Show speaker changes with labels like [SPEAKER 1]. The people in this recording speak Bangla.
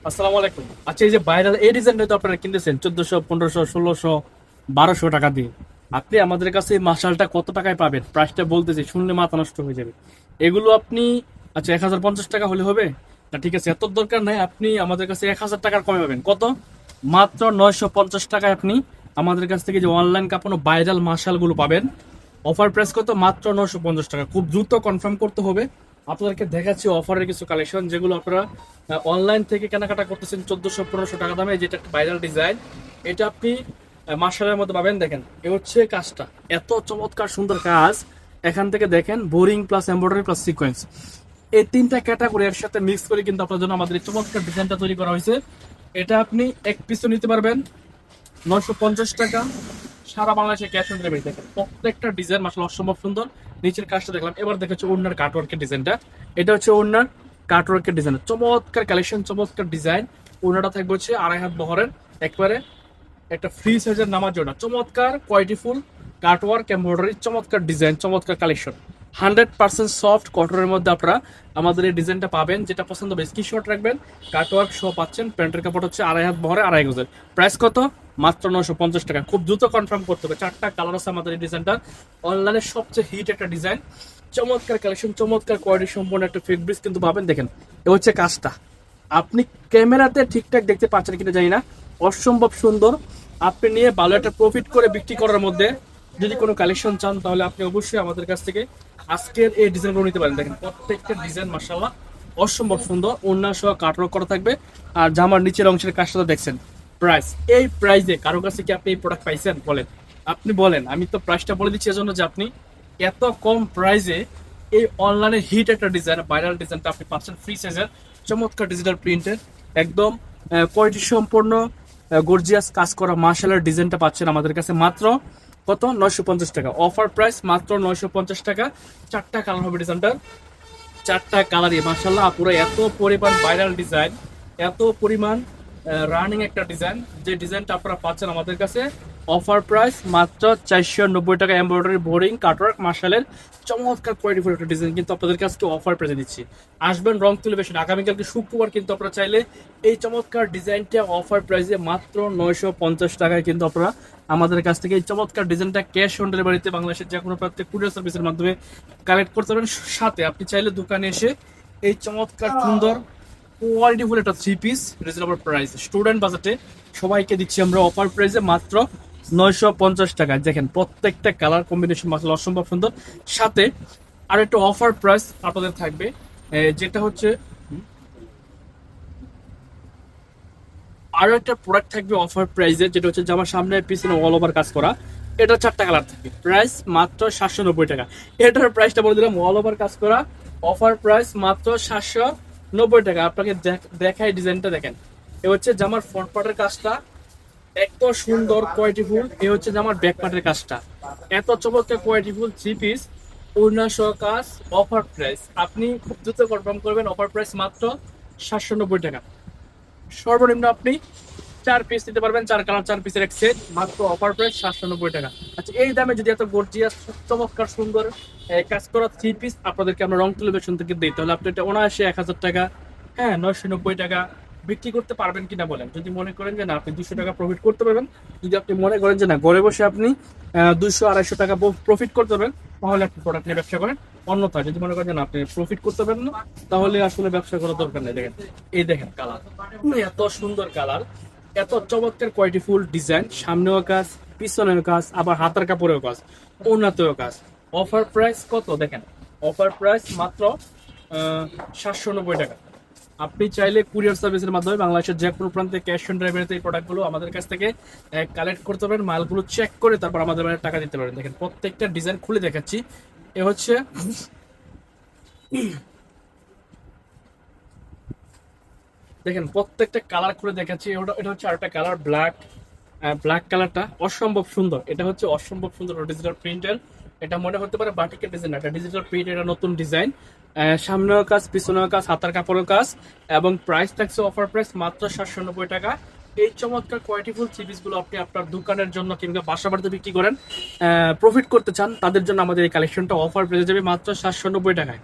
[SPEAKER 1] আসসালামু আলাইকুম। আচ্ছা, এই যে ভাইরাল এই ডিজাইনটা তো আপনারা কিনতেছেন 1400, 1500, 1600, 1200 টাকা দিয়ে। আপনি আমাদের কাছে এই মাসালটা কত টাকায় পাবেন? প্রাইসটা বলতেছি, শুনলে মাথা নষ্ট হয়ে যাবে। এগুলো আপনি, আচ্ছা, 1050 টাকা হলে হবে না? ঠিক আছে, এত দরকার নাই। আপনি আমাদের কাছে 1000 টাকার কমে পাবেন। কত? মাত্র 950 টাকায় আপনি আমাদের কাছ থেকে যে অনলাইন কাপানো ভাইরাল মাসালগুলো পাবেন। অফার প্রাইস কত? মাত্র 950 টাকা। খুব দ্রুত কনফার্ম করতে হবে। আপনাদেরকে দেখাচ্ছি অফারের কিছু কালেকশন, যেগুলো আপনারা অনলাইন থেকে কেনাকাটা করতেছেন 1400-1500 টাকা দামে। যেটা একটা ভাইরাল ডিজাইন, এটা আপনি মার্শালের মধ্যে পাবেন। দেখেন, এ হচ্ছে কাজটা, এত চমৎকার সুন্দর কাজ। এখান থেকে দেখেন, boring plus embroidery plus sequence, এই তিনটা ক্যাটাগরি একসাথে মিক্স করে কিন্তু আপনার জন্য আমাদের এই চমৎকার ডিজাইনটা তৈরি করা হয়েছে। এটা আপনি এক পিসও নিতে পারবেন 950 টাকা, সারা বাংলাদেশে ক্যাশ অন ডেলিভারি। দেখেন প্রত্যেকটা ডিজাইন মাশাআল্লাহ অসম্ভব সুন্দর। নিচের কাজটা দেখলাম, এবার দেখেছি ওড়নার কাটওয়ার্কের ডিজাইনটা। এটা হচ্ছে ওড়নার কাটওয়ার্কের ডিজাইন, চমৎকার কালেকশন, চমৎকার ডিজাইন। ওড়নাটা থাকবে হচ্ছে 2.5 হাত বহরের, একবারে একটা ফ্রি সাইজের নামার জন্য চমৎকার কোয়ালিটি ফুল কাটওয়ার্ক এমব্রয়ডারি, চমৎকার ডিজাইন, চমৎকার কালেকশন। 100% সফট কটনের মধ্যে আপনারা আমাদের এই ডিজাইনটা পাবেন। যেটা পছন্দ হবে স্ক্রিনশট রাখবেন। কাটওয়ার্ক সহ পাচ্ছেন। প্যান্টের কাপড় হচ্ছে 2.5 হাত বহরে, 2.5 গজের। প্রাইস কত? মাত্র 950 টাকা। খুব দ্রুত কনফার্ম করতে হবে। 4টা কালার আছে আমাদের এই ডিজাইনটা, অনলাইনে সবচেয়ে হিট একটা ডিজাইন। চমৎকার কালেকশন, চমৎকার কোয়ালিটি সম্পন্ন একটা ফেব্রিক্স কিন্তু পাবেন। দেখেন, এ হচ্ছে কাজটা। আপনি ক্যামেরাতে ঠিকঠাক দেখতে পাচ্ছেন কিনা জানি না, অসম্ভব সুন্দর। আপনি নিয়ে ভালো একটা প্রফিট করে বিক্রি করার মধ্যে যদি কোনো কালেকশন চান, তাহলে আপনি অবশ্যই আমাদের কাছ থেকে আজকের এই ডিজাইনগুলো নিতে পারেন। দেখেন প্রত্যেকটা ডিজাইন মাশাআল্লাহ অসম্ভব সুন্দর। ওড়না সহ কাটওয়ার্ক করা থাকবে। আর জামার নিচের অংশের কাজটা তো দেখছেন। প্রাইস, এই প্রাইসে কারো কাছে কি আপনি এই প্রোডাক্ট পাইছেন? বলেন, আপনি বলেন। আমি তো প্রাইসটা বলে দিচ্ছি এজন্য যে আপনি এত কম প্রাইসে এই অনলাইনে হিট একটা ডিজাইন, ভাইরাল ডিজাইনটা আপনি পাচ্ছেন ফ্রি সাইজের, চমৎকার ডিজিটাল প্রিন্টের, একদম কোয়ালিটি সম্পন্ন গর্জিয়াস কাজ করা মার্শালের ডিজাইনটা পাচ্ছেন আমাদের কাছে মাত্র কত? 950 টাকা। অফার প্রাইস মাত্র 950 টাকা। 4টা কালার হবে ডিজাইনটার, 4টা কালারই মার্শাল্লাহ পুরো এত পরিমাণ ভাইরাল ডিজাইন, এত পরিমাণ রানিং একটা ডিজাইন। যে ডিজাইনটা আপনারা পাচ্ছেন আমাদের কাছে অফার প্রাইস মাত্র 490 টাকা। এমব্রয়ডারি বোরিং কাটওয়ার্ক মার্শালের চমৎকার কোয়ালিটিফুল একটা ডিজাইন কিন্তু আপনাদের কাছে অফার প্রাইসে দিচ্ছি। আসবেন রং তুলিবেশন আগামীকালকে শুক্রবার, কিন্তু আপনারা চাইলে এই চমৎকার ডিজাইনটা অফার প্রাইসে মাত্র 950 টাকায় কিন্তু আপনারা আমাদের কাছ থেকে এই চমৎকার ডিজাইনটা ক্যাশ অন ডেলিভারিতে বাংলাদেশের যে কোনো প্রান্তে কুরিয়ার সার্ভিসের মাধ্যমে কালেক্ট করতে পারেন। সাথে আপনি চাইলে দোকানে এসে এই চমৎকার সুন্দর কোয়ালিটিফুল একটা three piece reasonable price student বাজেটে সবাইকে দিচ্ছি আমরা অফার প্রাইসে মাত্র 950 টাকা। দেখেন প্রত্যেকটা কালার কম্বিনেশন মাসাল্লাহ অসম্ভব সুন্দর। সাথে আর একটা অফার প্রাইস আপনাদের থাকবে, যেটা হচ্ছে আরো একটা প্রোডাক্ট থাকবে অফার প্রাইসে, যেটা হচ্ছে জামার সামনে পিছনে অল ওভার কাজ করা। এটা 4টা কালার থাকবে, প্রাইস মাত্র 790 টাকা। এটার প্রাইসটা বলে দিলাম, অল ওভার কাজ করা, অফার প্রাইস মাত্র 790 টাকা। আপনাকে দেখাই ডিজাইনটা দেখেন। এ হচ্ছে জামার ফ্রন্ট পার্টের কাজটা, এত সুন্দর কোয়ালিটিফুল। এ হচ্ছে জামার ব্যাক পার্টের কাজটা, এত চমৎকার কোয়ালিটিফুল থ্রি পিস ওড়না সহ কাজ। অফার প্রাইস আপনি খুব দ্রুত কনফার্ম করবেন। অফার প্রাইস মাত্র 790 টাকা। সর্বনিম্ন আপনি 4 পিস নিতে পারবেন, 4 কালার 4 পিসের এক সেট, মাত্র অফার প্রাইস 790 টাকা। আচ্ছা, এই দামে যদি এত গর্জিয়াস চমৎকার সুন্দর কাজ করা থ্রি পিস আপনাদেরকে আমরা রং টেলিভিশন থেকে দিই, তাহলে আপনি এটা অনায়াসে 1000 টাকা, হ্যাঁ 990 টাকা বিক্রি করতে পারবেন কিনা বলেন। যদি মনে করেন যে না আপনি 200 টাকা প্রফিট করতে পারবেন, যদি আপনি মনে করেন যে না ঘরে বসে আপনি 200-250 টাকা প্রফিট করতে পারবেন, তাহলে আপনি প্রোডাক্ট নিয়ে ব্যবসা করেন। অন্যথায় যদি মনে করেন যে না আপনি প্রফিট করতে পারবেন না, তাহলে আসলে ব্যবসা করার দরকার নেই। দেখেন, এই দেখেন কালার, এত সুন্দর কালার, এত চমৎকার কোয়ালিটিফুল ডিজাইন, সামনেও কাজ, পিছনেও কাজ, আবার হাতের কাপড়েও কাজ, ওড়নাতেও কাজ। অফার প্রাইস কত? দেখেন, অফার প্রাইস মাত্র 790 টাকা। আপনি চাইলে কুরিয়ার সার্ভিসের মাধ্যমে বাংলাদেশের যে কোনো প্রান্তে ক্যাশ অন ডেলিভারিতে এই প্রোডাক্টগুলো আমাদের কাছ থেকে কালেক্ট করতে পারেন। মালগুলো চেক করে তারপর আমাদের টাকা দিতে পারেন। দেখেন প্রত্যেকটা ডিজাইন খুলে দেখাচ্ছি। এ হচ্ছে দেখেন প্রত্যেকটা কালার খুলে দেখাচ্ছি। এটা হচ্ছে আরেকটা কালার, ব্ল্যাক। ব্ল্যাক কালারটা অসম্ভব সুন্দর। এটা হচ্ছে অসম্ভব সুন্দর ডিজিটাল প্রিন্টের। এটা মনে হতে পারে বাটিকের ডিজাইন, এটা ডিজিটাল প্রিন্ট, এটা নতুন ডিজাইন। সামনেও কাজ, পিছনেও কাজ, হাতার কাপড়ের কাজ, এবং প্রাইস থাকছে অফার প্রাইস মাত্র 790 টাকা। এই চমৎকার কোয়ালিটিফুল থ্রি পিসগুলো আপনি আপনার দোকানের জন্য কিংবা বাসা বাড়িতে বিক্রি করেন, প্রফিট করতে চান, তাদের জন্য আমাদের এই কালেকশনটা অফার পেয়ে যাবে মাত্র 790 টাকায়।